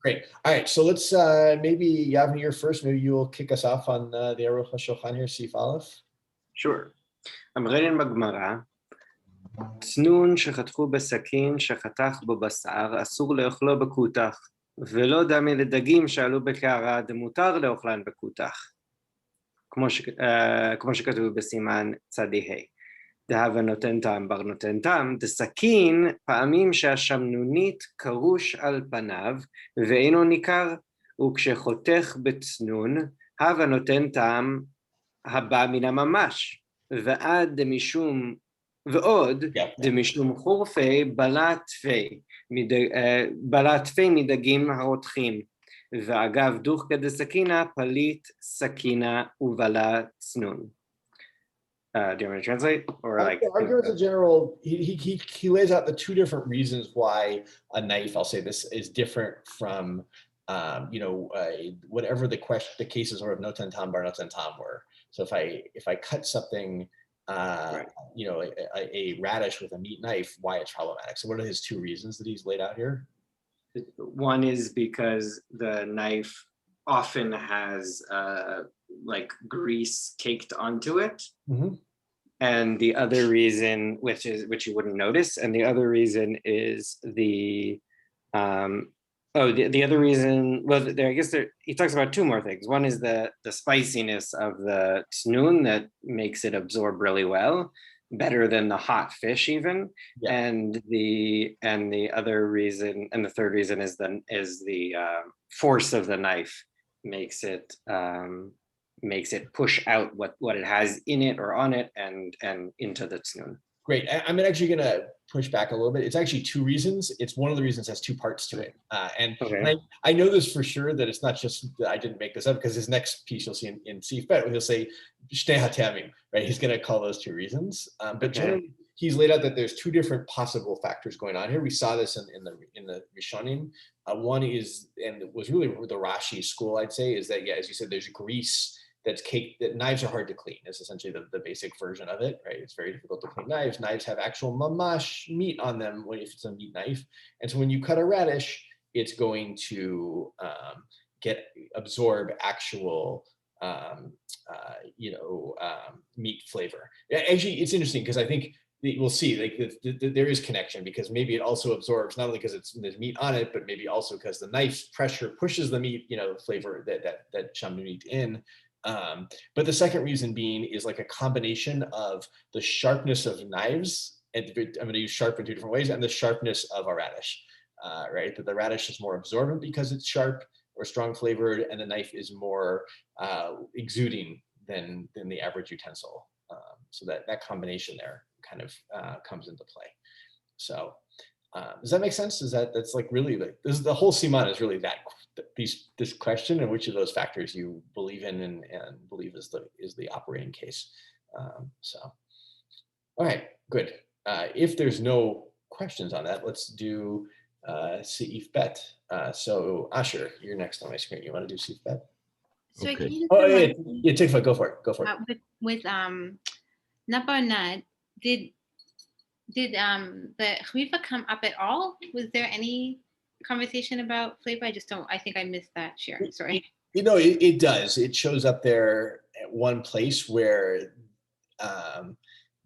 Great. All right. So let's maybe Yavni, you're first. Maybe you'll kick us off on the Aruch HaShulchan here, Sif Aleph. Sure. אמרינן בגמרא, צנון שחתכו בסכין שחתך בו בשר, אסור לאכלו בכותח, ולא דמי לדגים שעלו בקערה דמותר לאוכלן בכותח, כמו שכתוב בסימן צ"ה. דהווה נותן טעם בר נותן טעם, דסכין פעמים שהשמנונית קרוש על פניו ואינו ניכר, וכשחותך בצנון, הווה נותן טעם הבא מן הממש, ועוד דמשום חורפי בלעת פי מדגים הרותחים, ואגב דוחקא דסכינה פליט סכינה ובלה צנון. Do you want me to translate? Or like arguments in general, he lays out the two different reasons why a knife, I'll say this, is different from whatever the cases are of noten tam bar noten tam were. So if I cut something, right. A radish with a meat knife, why it's problematic. So what are his two reasons that he's laid out here? One is because the knife often has like grease caked onto it. Mm-hmm. And the other reason, which you wouldn't notice, and the other reason is the other reason, well, he talks about two more things. One is the spiciness of the tsnun that makes it absorb really well, better than the hot fish even. Yeah. And the other reason, and the third reason is the force of the knife makes it push out what it has in it or on it and into the tsnun. Great. I'm actually going to push back a little bit. It's actually two reasons. It's one of the reasons has two parts to it. And I know this for sure, that it's not just that I didn't make this up, because his next piece you'll see in Sif Bet, he'll say, Shtei hatamim, right? He's going to call those two reasons. But generally, he's laid out that there's two different possible factors going on here. We saw this in the Rishonim. One is, and it was really the Rashi school, I'd say, is that, as you said, there's grease that's caked, that knives are hard to clean. It's essentially the basic version of it, right? It's very difficult to clean knives. Knives have actual mamash meat on them if it's a meat knife. And so when you cut a radish, it's going to absorb actual meat flavor. Actually, it's interesting because I think we'll see there is connection, because maybe it also absorbs, not only because there's meat on it, but maybe also because the knife's pressure pushes the meat, flavor that shamnunit in. But the second reason being is like a combination of the sharpness of knives, and I'm going to use sharp in two different ways, and the sharpness of a radish, right? That the radish is more absorbent because it's sharp or strong flavored, and the knife is more exuding than the average utensil. So that combination there kind of comes into play. So does that make sense? That's like really the whole siman is really this question, and which of those factors you believe in and believe is the operating case. All right, good. If there's no questions on that, let's do Seif Bet. So Asher, you're next on my screen. You want to do Seif Bet? So okay. Yeah, take it. Go for it. With Nabarnad, did the chviva come up at all? Was there any conversation about flavor? I think I missed that, Sharon. Sorry. It does. It shows up there at one place where,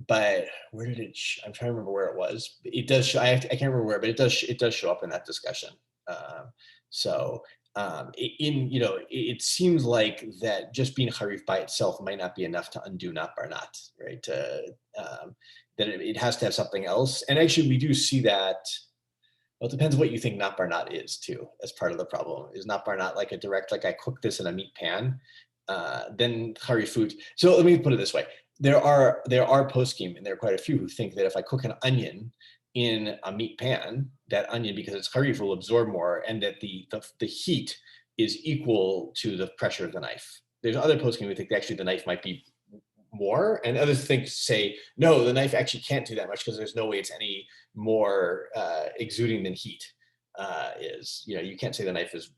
but where did it? I'm trying to remember where it was. It does show. I can't remember where, but it does show up in that discussion. It seems like that just being harif by itself might not be enough to undo not bar not, right? That it has to have something else. And actually, we do see that. Well, it depends what you think not bar not is too, as part of the problem. Is not bar not like a direct, like I cook this in a meat pan, then harifut. So let me put it this way. There are poskim, and there are quite a few who think that if I cook an onion in a meat pan, that onion, because it's harif, will absorb more, and that the heat is equal to the pressure of the knife. There's other poskim who think that actually the knife might be more, and others say no, the knife actually can't do that much because there's no way it's any more exuding than heat is. You can't say the knife is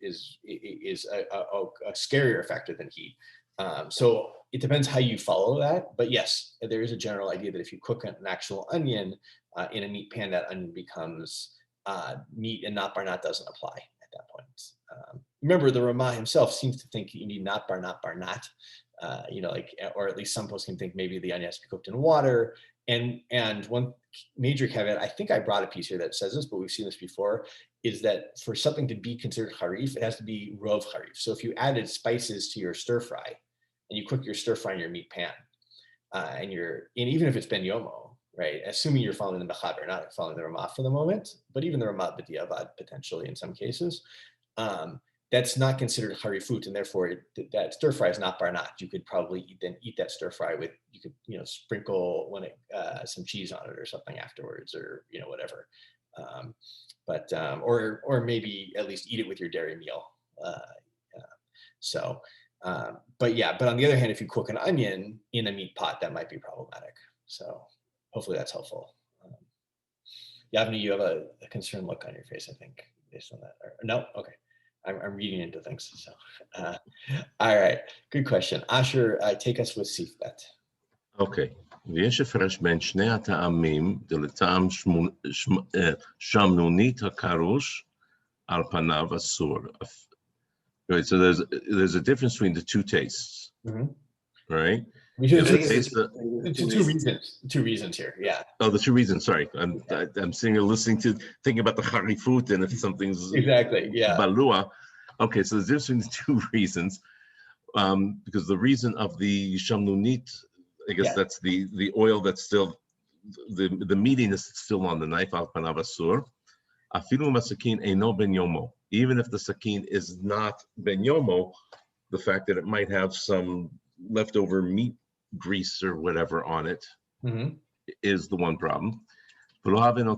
a scarier factor than heat. So it depends how you follow that, but yes, there is a general idea that if you cook an actual onion in a meat pan, that onion becomes meat, and not bar not doesn't apply at that point. remember the Ramah himself seems to think you need not bar not, or at least some posts can think maybe the onion has to be cooked in water. And one major caveat, I think I brought a piece here that says this, but we've seen this before, is that for something to be considered harif, it has to be rov harif. So if you added spices to your stir fry and you cook your stir fry in your meat pan, and even if it's ben yomo, right? Assuming you're following the mechaber, not following the Ramah for the moment, but even the Ramah b'diavad potentially in some cases, that's not considered harifut, and therefore that stir fry is not barnat. You could probably eat that stir fry with, you could sprinkle some cheese on it or something afterwards, or whatever. Or maybe at least eat it with your dairy meal. But on the other hand, if you cook an onion in a meat pot, that might be problematic. So hopefully that's helpful. Yavni, you have a concerned look on your face, I think, based on that. No? Okay. I'm reading into things. So, all right. Good question. Asher, take us with Sifbet. אוקיי, ויש הפרש בין שני הטעמים לטעם שמנונית הקרוש על פניו אסור. Right, so there's a difference between the two tastes, right? Two reasons here, yeah. Oh, the two reasons. Sorry, I'm thinking about the harifut and if something's exactly, yeah. Balua. Okay, so there's a difference between the two reasons, because the reason of the shamnunit, I guess that's the oil that's still the meatiness that's still on the knife al panav asur. Afilu masakin eino ben yomo. Even if the sakin is not ben yomo, the fact that it might have some leftover meat grease or whatever on it is the one problem. Because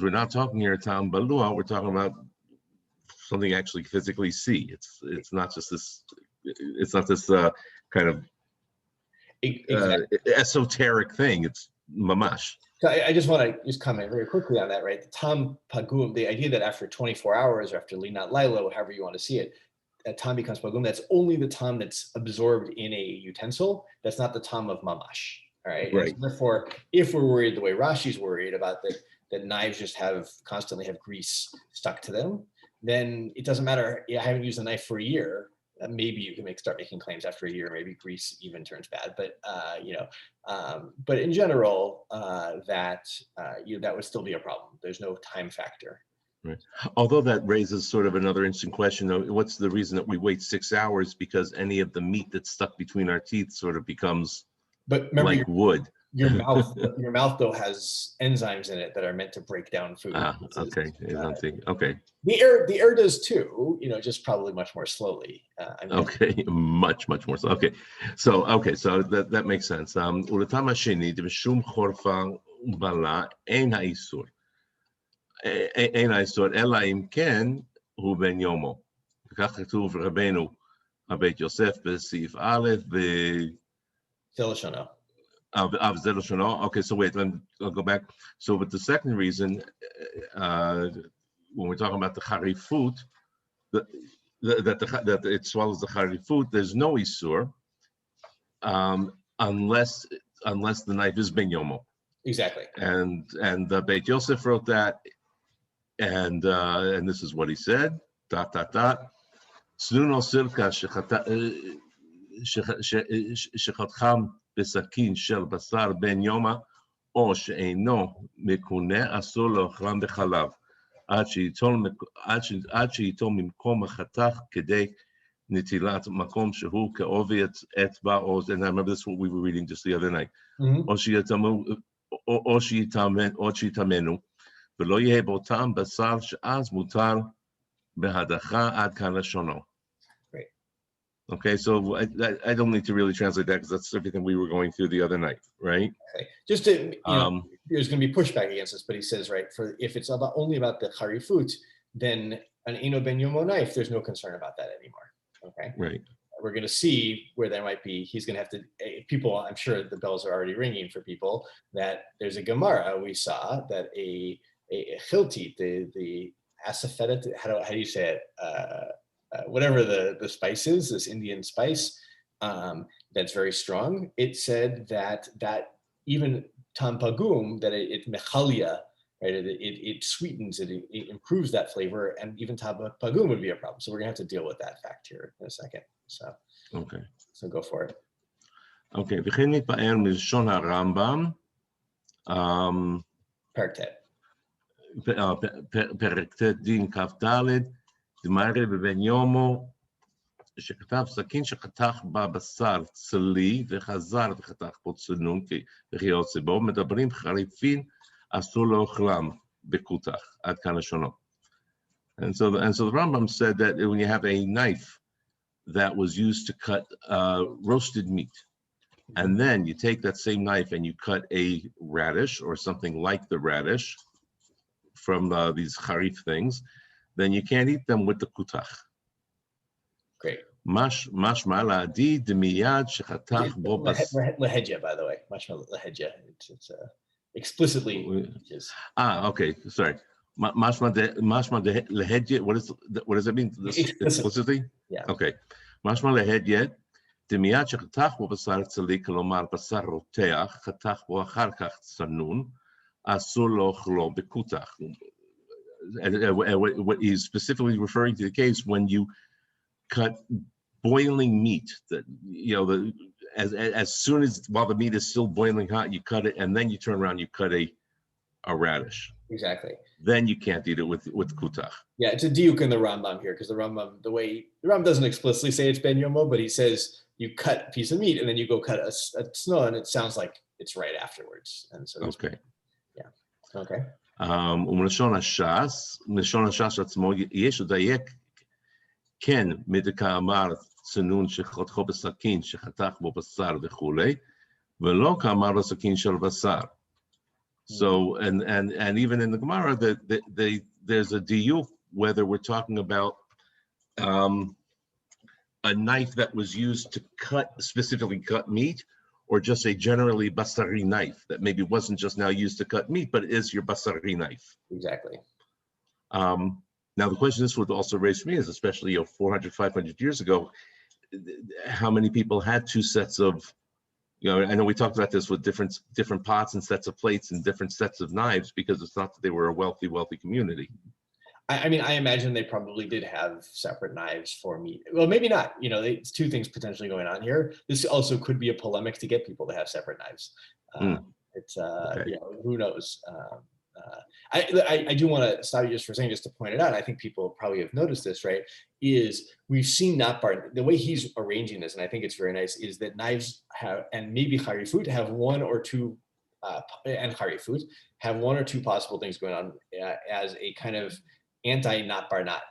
we're not talking here tam balua, we're talking about something actually physically see. It's not just this. It's not this kind of esoteric thing. It's mamash. So I just want to comment very quickly on that, right? The tam pagum, the idea that after 24 hours or after linat laila, however you want to see it, that tam becomes pagum. That's only the tam that's absorbed in a utensil. That's not the tam of mamash. All right. Right. So therefore, if we're worried the way Rashi's worried about that knives just constantly have grease stuck to them, then it doesn't matter. I haven't used a knife for a year. Maybe you can start making claims after a year. Maybe grease even turns bad. But but in general, that would still be a problem. There's no time factor. Right. Although that raises sort of another interesting question, though, what's the reason that we wait 6 hours? Because any of the meat that's stuck between our teeth sort of becomes like wood. Your mouth though has enzymes in it that are meant to break down food. Okay. Okay. The air does too. Just probably much more slowly. Okay, much more so. Okay, so that makes sense. ולטעם השני, בשום חורפה בלה אין האיסור. אין האיסור, אלא אם כן הוא בן יומו. וכך כתוב רבנו הבית יוסף בסעיף א' זה לשונו. Okay, so wait, I'll go back. So, but the second reason, when we're talking about the harifut, that it swallows the harifut, there's no isur, unless the knife is ben yomo. Exactly. And the Beit Yosef wrote that, and this is what he said. ... Snuno silka shechatcham בסכין של בשר בן יומא, או שאינו מקונה, אסור לאוכלם בחלב, עד שייטול ממקום החתך כדי נטילת מקום שהוא כעובי אצבע, and I remember this is what we were reading just the other night, או שיטמנו, ולא יהיה באותם בשר שאז מותר בהדחה עד כאן לשונו. Okay, so I don't need to really translate that because that's everything we were going through the other night, right? Okay. Just to, there's going to be pushback against this, but he says, right, if it's only about the harifut, then an Eino Ben Yomo knife, there's no concern about that anymore. Okay. Right. We're going to see where there might be, he's going to have to, people, I'm sure the bells are already ringing for people, that there's a Gemara we saw that a chiltit, the asafoetida, how do you say it? Whatever the spice is, this Indian spice that's very strong, it said that even tam pagum, that it mechalia right? It sweetens it, it improves that flavor, and even pagum would be a problem. So we're gonna have to deal with that fact here in a second. So go for it. Okay, וכן מתפאר מלשון הרמב"ם, פרק ט' דין כ"ד, דמרי בבן יומו, שכתב סכין שחתך בה בשר צלי וחזר וחתך בו צנון וכיוצא בו, מדברים חריפים אסור לאוכלם בכותח, עד כאן לשונו. And so the Rambam said that when you have a knife that was used to cut roasted meat, and then you take that same knife and you cut a radish or something like the radish from these harif things, then you can't eat them with the kutach. Great. Mashma la'adi demiyad shechatach bo bas. Lahedja, by the way. Mashma lahedja. It's explicitly. Okay. Sorry. Mashma lahedja. What does that mean? Explicitly? Yeah. Okay. Mashma lahedja. דמיית שחתך בו בשר צלי, כלומר בשר רותח, חתך בו אחר כך צנון, אסור לאכלו בכותח. And what he's specifically referring to the case when you cut boiling meat, that as soon as while the meat is still boiling hot, you cut it, and then you turn around, you cut a radish. Exactly. Then you can't eat it with kutach. Yeah, it's a diuk in the Rambam here, because the Rambam doesn't explicitly say it's ben yomo, but he says you cut a piece of meat and then you go cut a tzno, and it sounds like it's right afterwards. And so okay. Yeah. Okay. ומלשון הש"ס עצמו יש לדייק כן מדכאמר צנון שחתכו בסכין שחתך בו בשר וכולי, ולא כאמר בסכין של בשר. So and even in the Gemara that there's a diuk whether we're talking about a knife that was used to specifically cut meat, or just a generally basari knife that maybe wasn't just now used to cut meat, but is your basari knife. Exactly. Now the question this would also raise for me is, especially 400, 500 years ago, how many people had two sets of, I know we talked about this with different pots and sets of plates and different sets of knives, because it's not that they were a wealthy community. I mean, I imagine they probably did have separate knives for meat. Well, maybe not. It's two things potentially going on here. This also could be a polemic to get people to have separate knives. It's okay. Who knows? I do want to stop you just for a second, just to point it out. I think people probably have noticed this, right? Is we've seen Natbar, the way he's arranging this, and I think it's very nice, is that knives have, and maybe harifut have one or two, and harifut have one or two possible things going on as a kind of anti-not bar not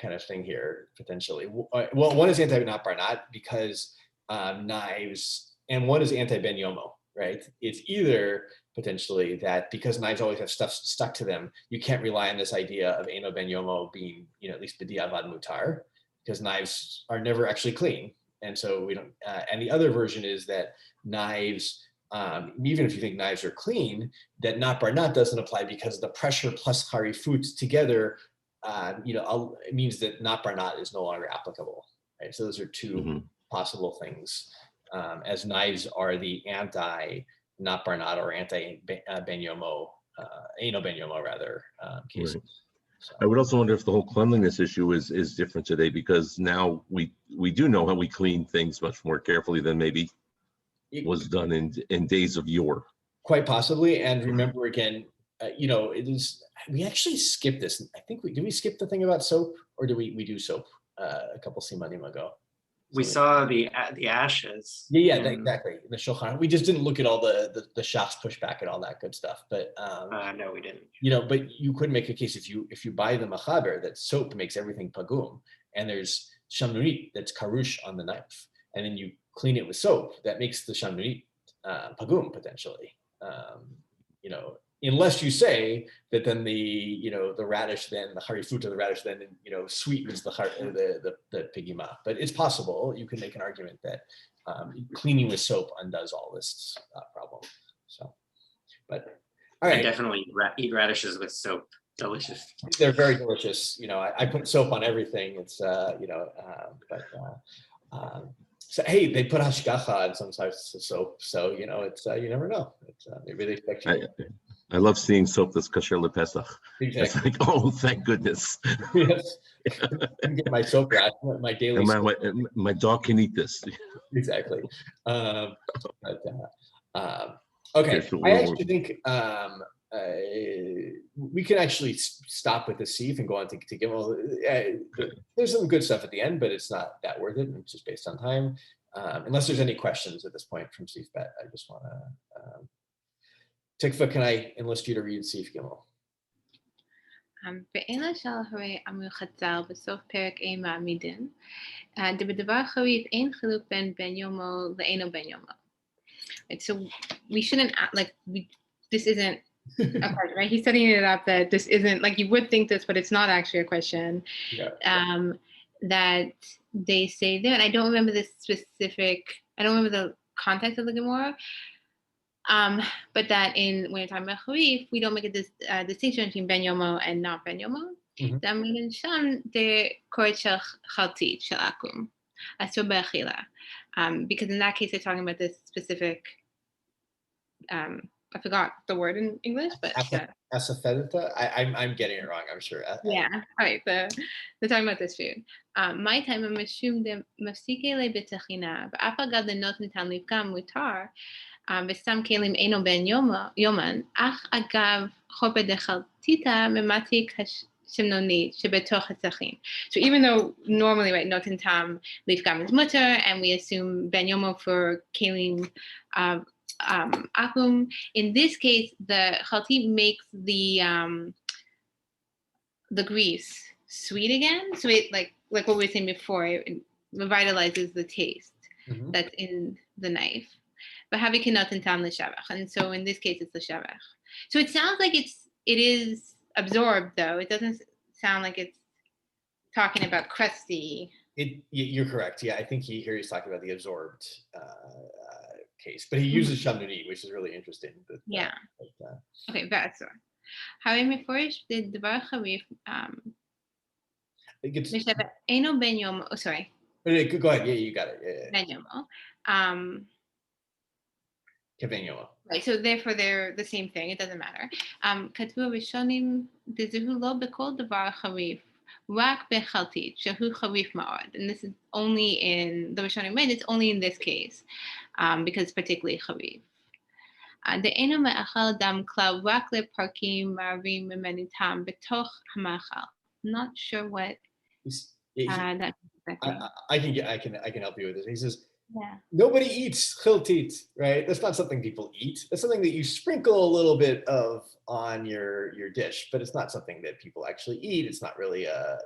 kind of thing here, potentially. Well, one is anti-not bar not because knives, and one is anti-ben yomo, right? It's either potentially that because knives always have stuff stuck to them, you can't rely on this idea of Eino ben yomo being, at least b'diavad mutar, because knives are never actually clean. And so we don't, and the other version is that knives, even if you think knives are clean, that not bar not doesn't apply because the pressure plus harifut together, it means that not bar not is no longer applicable, right? So those are two possible things, as knives are the anti not bar not or anti ben yomo, Eino ben yomo rather cases. Right. So. I would also wonder if the whole cleanliness issue is different today, because now we do know how we clean things much more carefully than maybe was done in days of yore. Quite possibly. And remember again, it is, we actually skipped this. I think did we skip the thing about soap, or did we do soap a couple simanim ago? We saw the ashes. Yeah, exactly. The shulchan. We just didn't look at all the shots pushback and all that good stuff. But no, we didn't. But you could make a case if you buy the machaber that soap makes everything pagum, and there's shamnunit that's karush on the knife, and then you clean it with soap, that makes the shamnunit pagum potentially. Unless you say that then the radish, then the harifut of the radish then sweetens the pigima. But it's possible you can make an argument that cleaning with soap undoes all this problem. So, but all right. I definitely eat radishes with soap. Delicious. They're very delicious. I put soap on everything. It's so hey, they put hashgacha on some types of soap, so it's you never know. It's maybe they expect you. I love seeing soap that's kosher lepesach. It's Exactly. like, oh, thank goodness. Yes. I'm getting my soap ration, my daily. And my dog can eat this. Exactly. But, okay, Okay, so I actually think we can actually stop with the Sif and go on to Gimel. There's some good stuff at the end, but it's not that worth it. It's just based on time. Unless there's any questions at this point from Sif Bet, I just want to. Tikva, can I enlist you to read Sif Gimel? ואין לשאל הרי אמרו חז"ל בסוף פרק A מעמידים, בדבר חריף אין חילוק בין בן יומו לאינו בן יומו. Right, so we shouldn't act like this isn't a question, right? He's setting it up that this isn't like you would think this, but it's not actually a question. Yeah. That they say there, and I don't remember the specific. I don't remember the context of the Gemara. But that when you're talking about Harif, we don't make a distinction between Ben Yomo and not Ben Yomo. Because in that case, they're talking about this specific. I forgot the word in English, but Asaphedita. I'm getting it wrong. I'm sure. Yeah. All right. They're talking about this food. My time I'm assuming the mafsike le betachina, but after the not nitan livkam mutar. וסתם כלים אינו בן יומן, אך אגב חופת דחלטיתא ממתיק השמנונית שבתוך הצחים. So even though normally, right, notin tam leafgam is mutter, and we assume ben yomo for kelim akum, in this case, the chaltit makes the grease sweet again. So it like what we were saying before, it revitalizes the taste that's in the knife. But have cannot in tam l'shavach, and so in this case it's l'shavach. So it sounds like it is absorbed, though. It doesn't sound like it's talking about crusty. You're correct. Yeah, I think here he's talking about the absorbed case, but he uses shamnuni, which is really interesting. But, yeah. Okay, that's all. How meforish did the bar charif? Eno ben yomo. Oh, sorry. Go ahead. Yeah, you got it. Yeah. Ben yomo. Right, so therefore they're the same thing. It doesn't matter. כתבו ראשונים דזהו לא בכל דבר חריף, רק בחלטית, שהוא חריף מאוד. And this is only in the Rishonim made. It's only in this case, because it's particularly חריף. דאינו מאכל דם כלל רק לפרקים מערבים ממנו טעם בתוך המאכל. Not sure what that means. I can help you with this. He says. Yeah. Nobody eats chiltit, right? That's not something people eat. That's something that you sprinkle a little bit of on your dish, but it's not something that people actually eat. It's not really a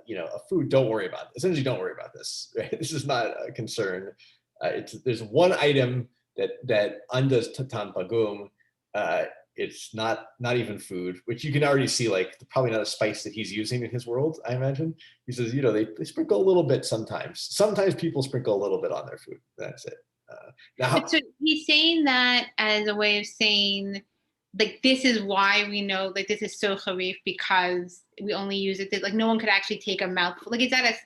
food. Don't worry about it. Essentially, don't worry about this, right? This is not a concern. There's one item that undoes tatan pagum. It's not even food, which you can already see, like probably not a spice that he's using in his world, I imagine. He says, they sprinkle a little bit sometimes. Sometimes people sprinkle a little bit on their food. That's it. So he's saying that as a way of saying, like, this is why we know, like, this is so harif because we only use it. Like, no one could actually take a mouthful. Like, is that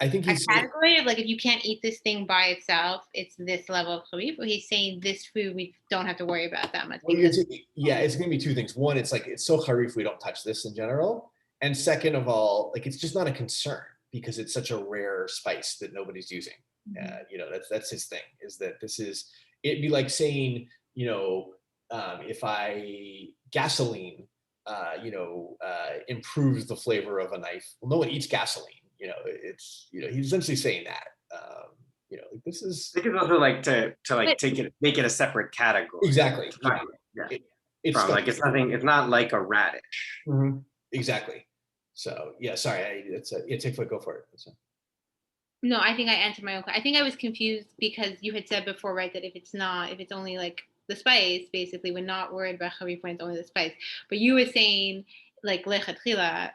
I think he's a category of like if you can't eat this thing by itself, it's this level of harif. Or he's saying this food we don't have to worry about that much. It's going to be two things. One, it's like it's so harif we don't touch this in general, and second of all, like it's just not a concern because it's such a rare spice that nobody's using. That's his thing. Is that it'd be like saying if gasoline improves the flavor of a knife. Well, no one eats gasoline. He's essentially saying that. This is. I think it's also like to make it a separate category. Exactly. Yeah. It's not like a radish. Mm-hmm. Exactly. So yeah, sorry. Take a go for it. No, I think I answered my own question. I think I was confused because you had said before, right, that if it's only like the spice, basically, we're not worried about harif when it's only the spice. But you were saying like lechatchila,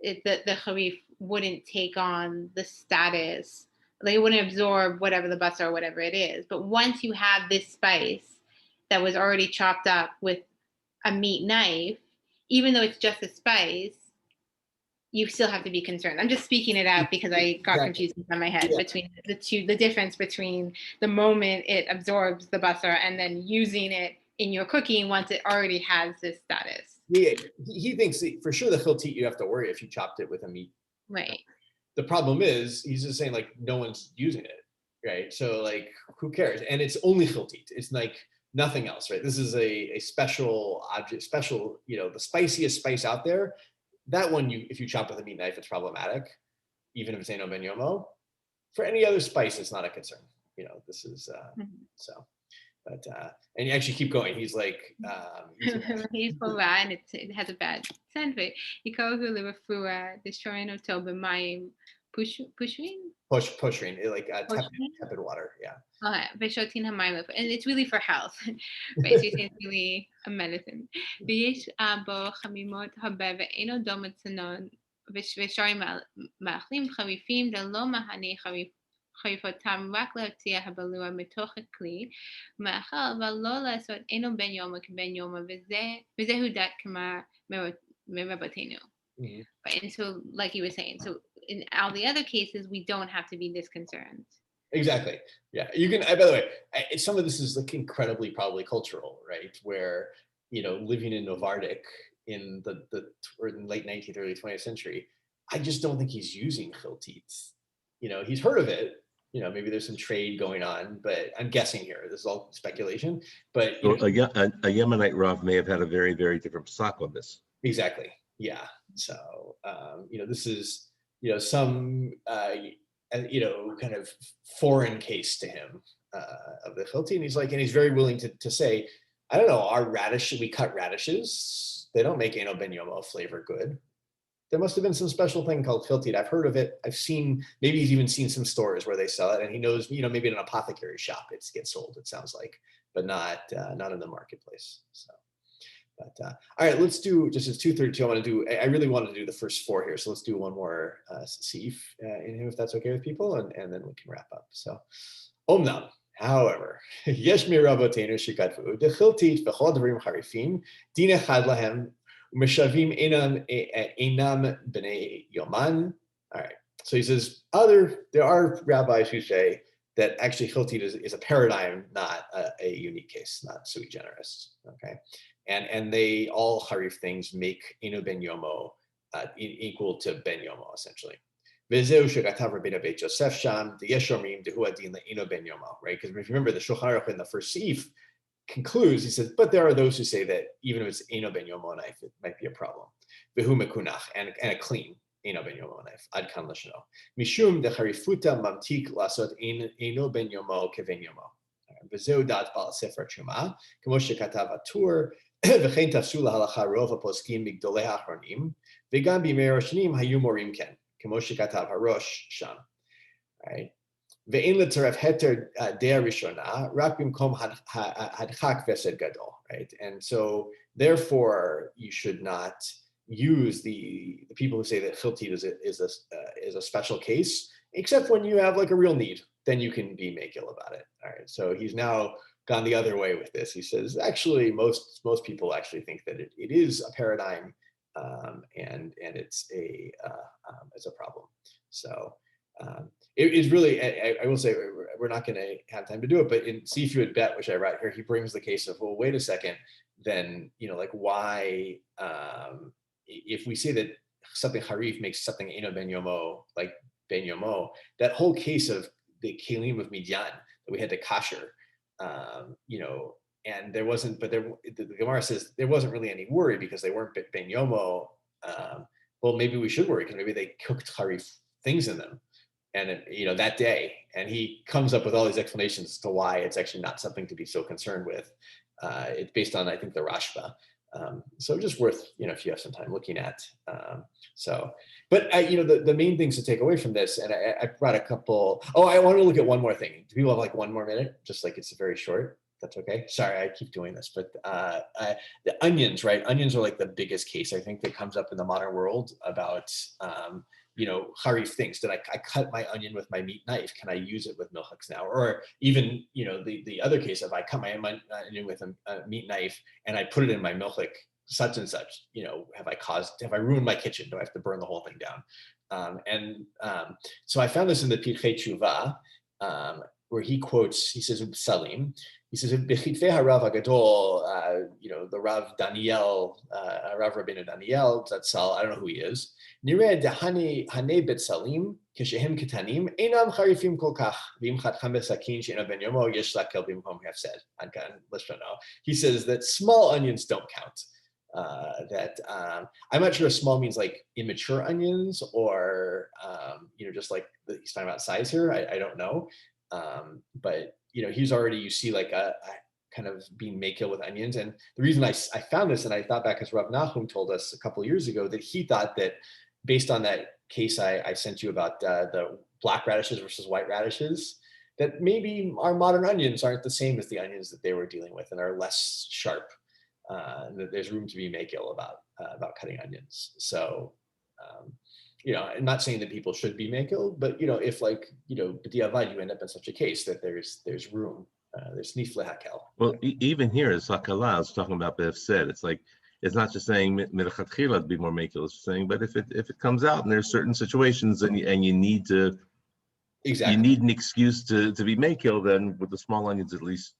the harif wouldn't take on the status, like it wouldn't absorb whatever the basar or whatever it is. But once you have this spice that was already chopped up with a meat knife, even though it's just a spice, you still have to be concerned. I'm just speaking it out because I got confused in my head between the difference between the moment it absorbs the basar and then using it in your cooking once it already has this status. Yeah, he thinks for sure the chiltit you have to worry if you chopped it with a meat. Right. The problem is he's just saying like no one's using it, right? So like who cares? And it's only chiltit. It's like nothing else, right? This is a special object, special, the spiciest spice out there. That one, if you chop with a meat knife, it's problematic, even if it's eno ben yomo. For any other spice, it's not a concern. This is so. But and you actually keep going. He's like, he's so bad, and it has a bad scent. Ikaw hu levafua destroying oto b'mayim pushrin. Pushrin, like tepid water. Yeah. V'shotin hamayim, and it's really for health. Right, so it's really a medicine. V'yesh bo chamimot habe ve'eno domet sanon v'sharim ma'achlim chavifim delo mahani chavif. חריפותם רק להוציא הבלוע מתוך הכלי, מאכל ולא לעשות אינו בן יומו כבן יומו, וזהו דת כמה מרבותינו. And so, like you were saying, so in all the other cases, we don't have to be this concerned. Exactly. Yeah. You can, by the way, some of this is like incredibly probably cultural, right? Where, living in Novardik in the late 19th, early 20th century, I just don't think he's using chiltit. He's heard of it. Maybe there's some trade going on, but I'm guessing here. This is all speculation. But a Yemenite Rav may have had a very, very different psak on this. Exactly. Yeah. So this is some kind of foreign case to him of the chiltit. And he's very willing to say, I don't know, we cut radishes. They don't make eno ben yomo flavor good. There must have been some special thing called chiltit. I've heard of it. I've seen, maybe he's even seen some stores where they sell it, and he knows, maybe in an apothecary shop it gets sold, it sounds like, but not in the marketplace. So, but all right, let's do, just as 2:32, I really wanted to do the first four here. So let's do one more seif in him, if that's okay with people, and then we can wrap up. So, omnam, however, yesh mi rabotenu shekatvu, de chiltit v'chol dvarim charifim, din echad lahem, Meshavim enam b'nei yoman. All right. So he says, there are rabbis who say that actually chiltit is a paradigm, not a unique case, not sui generis. Okay. And they all harif things make eno ben yomo equal to ben yomo, essentially. V'zeu shekatav Rabbeinu Beit Yosef sham, the yeshomrim dehu adin le'eno ben yomo, right? Because if you remember the Shulchan Aruch in the first seif, concludes, he says, but there are those who say that even if it's eno ben yomo knife, it might be a problem. V'hu mekunach, and a clean eno ben yomo knife. Ad kan lashno. Mishum de charifuta mamtik lasot eno ben yomo keven yomo. V'zeu dat bal sefer Truma, kamo shekatav atur, v'chein tafsu lahalacha rov haposkim migdolei hachronim, v'gam b'imei roshanim hayu morim ken, kamo shekatav harosh sham. Right. Ve'in l'tzaref heter dea rishona, rak bimkom hadchak vesed gadol, right? And so, therefore, you should not use the people who say that chiltit is a special case, except when you have like a real need, then you can be makil about it. All right. So he's now gone the other way with this. He says actually most people actually think that it is a paradigm, and it's a problem. So. It is really, I will say, we're not going to have time to do it, but in See If You Would Bet, which I write here, he brings the case of, well, wait a second, then, like why, if we say that something harif makes something eno ben yomo, like ben yomo, that whole case of the kelim of Midyan that we had to kasher, and there wasn't, but the Gemara says there wasn't really any worry because they weren't ben yomo. Well, maybe we should worry because maybe they cooked harif things in them. And that day, and he comes up with all these explanations as to why it's actually not something to be so concerned with. It's based on, I think, the Rashba. So just worth, if you have some time looking at. But the main things to take away from this, and I brought a couple. Oh, I want to look at one more thing. Do people have like one more minute? Just like it's very short. That's okay. Sorry, I keep doing this, but the onions, right? Onions are like the biggest case I think that comes up in the modern world about. Harif things. Did I cut my onion with my meat knife? Can I use it with milchiks now? Or even, the other case of I cut my onion with a meat knife and I put it in my milchik, such and such, have I ruined my kitchen? Do I have to burn the whole thing down? So I found this in the Pirchei Tshuva, where he says, Salim, he says, "B'chitvei harav hagadol," the Rav Daniel, Rav Rabbeinu Daniel Zatzal, I don't know who he is. Yoreh Deah hanei betzalim kishehem ketanim einam charifim kol kach v'im chatchem besakin she'eno ben yomo yesh lakel b'mkom hefsed. He says that small onions don't count. I'm not sure if small means like immature onions or just like he's talking about size here. I don't know, but he's already, you see, like a kind of being makil with onions. And the reason I found this, and I thought back, as Rav Nachum told us a couple of years ago, that he thought that based on that case I sent you about the black radishes versus white radishes, that maybe our modern onions aren't the same as the onions that they were dealing with and are less sharp. That there's room to be makil about cutting onions. So, I'm not saying that people should be makil, but if b'diavad you end up in such a case that there's room, there's nifle hakel. Well, even here, as Hakala is talking about B'Hefsed, it's like, it's not just saying milchatchila to be more makil, it's saying, but if it comes out and there's certain situations and you need to, exactly, you need an excuse to be makil, then with the small onions at least,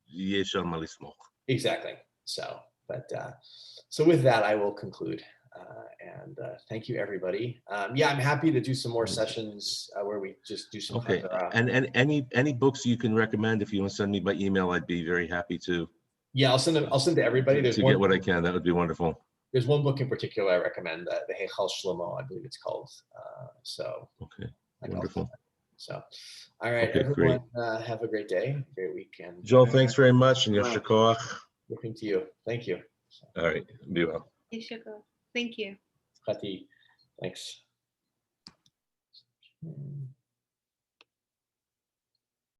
yesh al malismoch. Exactly. So with that, I will conclude. And thank you, everybody. I'm happy to do some more sessions where we just do some. Okay. And any books you can recommend, if you want to send me by email, I'd be very happy to. Yeah, I'll send to everybody. There's to get what I can. That would be wonderful. There's one book in particular I recommend, the Heichal Shlomo, I believe it's called. Okay. Wonderful. So, all right, okay, everyone, have a great day, great weekend. Joel, thanks very much, and Yasher Koach. Looking to you. Thank you. All right, be well. Thank you. Khati, thanks.